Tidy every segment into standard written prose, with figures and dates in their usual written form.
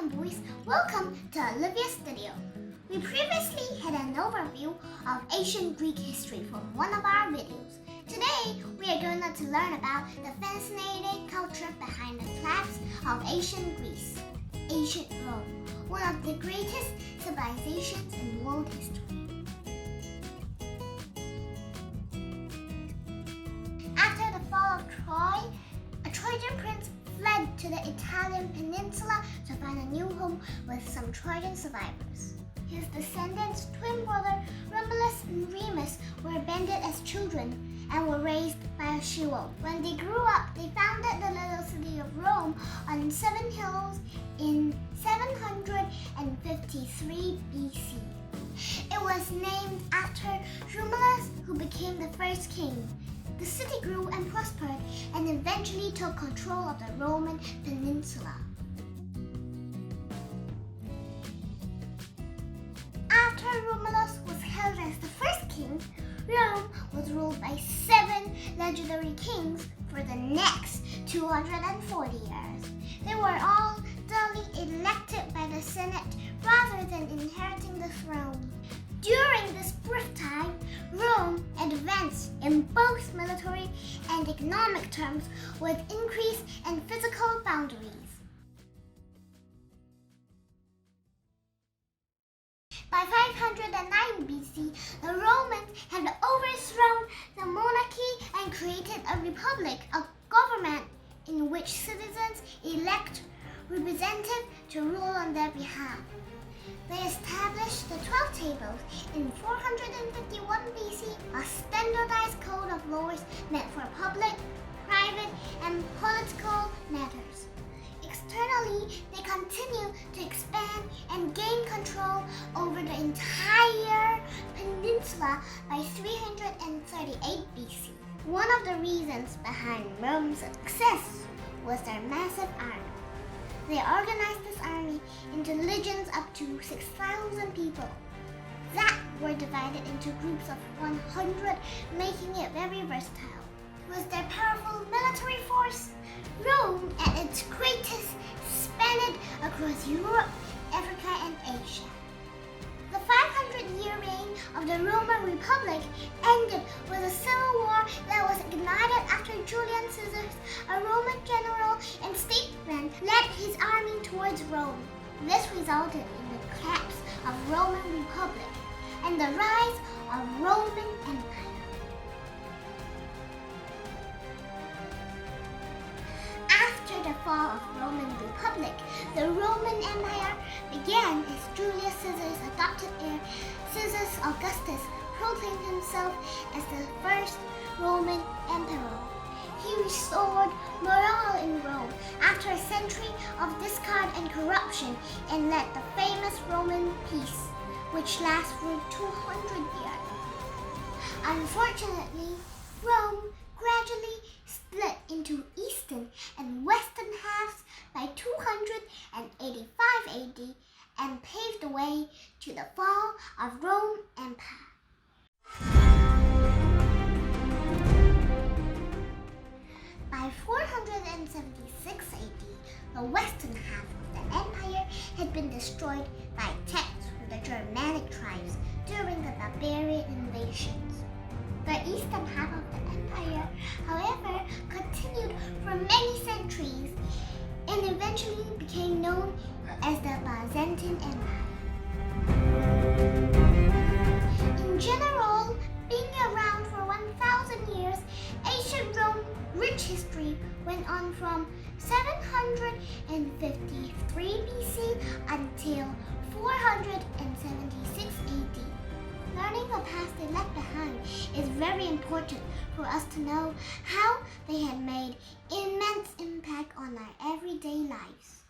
and boys, welcome to Olivia's studio. We previously had an overview of ancient Greek history from one of our videos. Today, we are going to learn about the fascinating culture behind the collapse of ancient Greece, ancient Rome, one of the greatest civilizations in world history. After the fall of Troy, a Trojan prince fled to the Italian Peninsula to find a new home with some Trojan survivors. His descendants, twin brother Romulus and Remus, were abandoned as children and were raised by a she-wolf. When they grew up, they founded the little city of Rome on 7 hills in 753 BC. It was named after Romulus, who became the first king. The city grew and prospered and eventually took control of the Roman peninsula. After Romulus was hailed as the first king, Rome was ruled by 7 legendary kings for the next 240 years. They were all duly elected by the Senate rather than inheriting the throne. During this brief time, Rome advanced in both military and economic terms with increase in physical boundaries. By 509 BC, the Romans had overthrown the monarchy and created a republic, a government in which citizens elect representatives to rule on their behalf. They established the 12 tables in 451 BC, a standardized code of laws meant for public, private, and political matters. Externally, they continue to expand and gain control over the entire peninsula by 338 BC. One of the reasons behind Rome's success was their massive army. They organized this army into legions up to 6,000 people that were divided into groups of 100, making it very versatile. With their powerful military force, Rome at its greatest spanned across Europe, Africa, and Asia. The 500-year reign of the Roman Republic ended with a civil war that was ignited after Julius Caesar, a Roman general and statesman, led his army towards Rome. This resulted in the collapse of Roman Republic and the rise of Roman Empire. After the fall of Roman Republic, the Roman Empire began as Julius Caesar's adopted heir, Caesar Augustus, proclaimed himself as the first Roman emperor. He restored morale in Rome after a century of discord and corruption and led the famous Roman peace, which lasted for 200 years. Unfortunately, Rome gradually split into eastern and western halves by 285 AD and paved the way to the fall of Rome Empire. By 476 AD, the western half of the empire had been destroyed by attacks from the Germanic tribes during the barbarian invasions. The eastern half of the empire, however, continued for many centuries and eventually became known as the Byzantine Empire. In general, being around for 1,000 years, ancient Rome's rich history went on from 753 BC until 476 AD. Learning the past they left behind is very important for us to know how they had made immense impact on our everyday lives.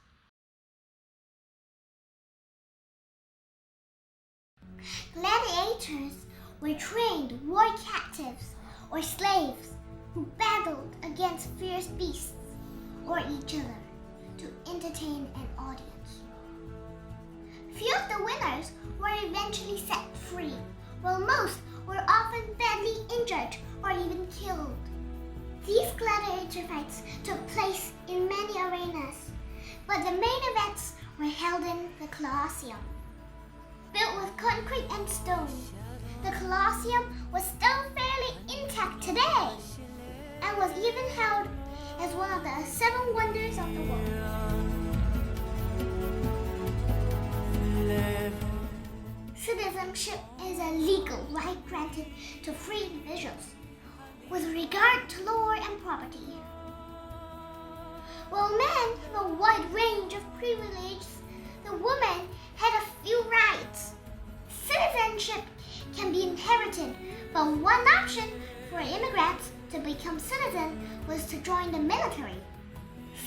Gladiators were trained war captives or slaves who battled against fierce beasts or each other to entertain an audience. Few of the winners were eventually set free, while most were often badly injured or even killed. These gladiator fights took place in many arenas, but the main events were held in the Colosseum. Built with concrete and stone, the Colosseum was still fairly intact today and was even held as one of the 7 wonders of the world. Citizenship is a legal right granted to free individuals with regard to law and property. While men have a wide range of privileges, the women had a few rights. Citizenship can be inherited, but one option for immigrants to become citizens was to join the military.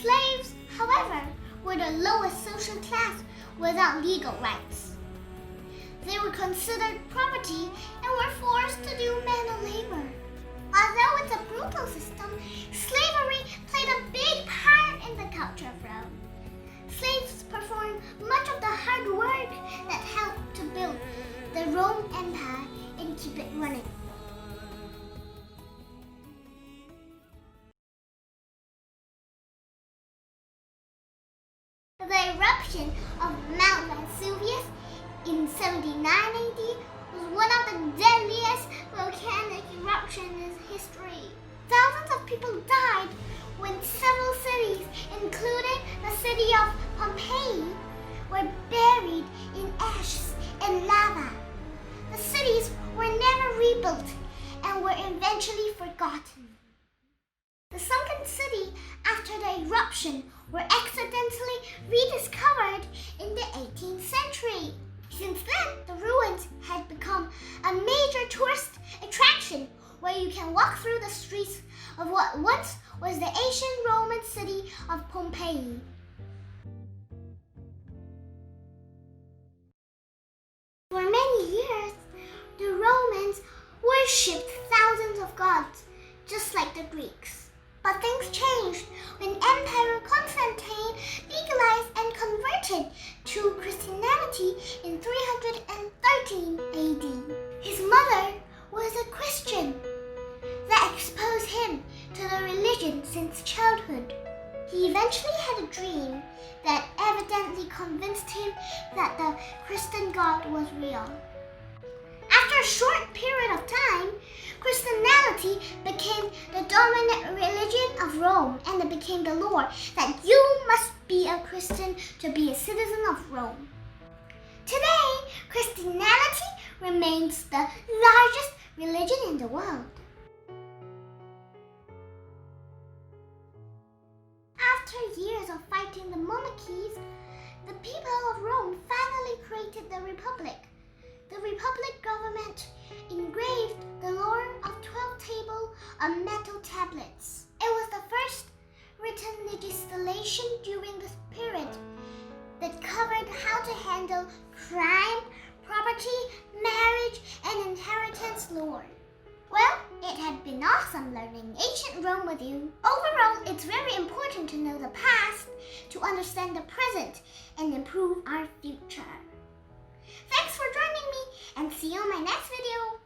Slaves, however, were the lowest social class without legal rights. They were considered property and were forced to do manual labor. Although it's a brutal system, slavery played a big part in the culture of Rome. Slaves performed much of the hard work that helped to build the Roman Empire and keep it running. The eruption of Mount Vesuvius in 79 AD was one of the deadliest volcanic eruptions in history. Thousands of people died when several cities, including the city of Pompeii, were buried in ashes and lava. The cities were never rebuilt and were eventually forgotten. The sunken city after the eruption were accidentally rediscovered in the 18th century. Since then, the ruins had become a major tourist attraction where you can walk through the streets of what once was the ancient Roman city of Pompeii. For many years, the Romans worshipped thousands of gods, just like the Greeks. But things changed when Emperor Constantine legalized and converted to Christianity in 313 AD. His mother was a Christian. That exposed him to the religion since childhood. He eventually had a dream that evidently convinced him that the Christian God was real. After a short period of time, Christianity became the dominant religion of Rome, and it became the law that you must be a Christian to be a citizen of Rome. Today, Christianity remains the largest religion in the world. After years of fighting the monarchies, the people of Rome finally created the Republic. The Republic government engraved the law of 12 tables on metal tablets. It was the first written legislation during this period that covered how to handle crime, property, marriage, and inheritance law. Well, it had been awesome learning ancient Rome with you. Overall, it's very important to know the past to understand the present and improve our future. Thanks for joining me, and see you on my next video.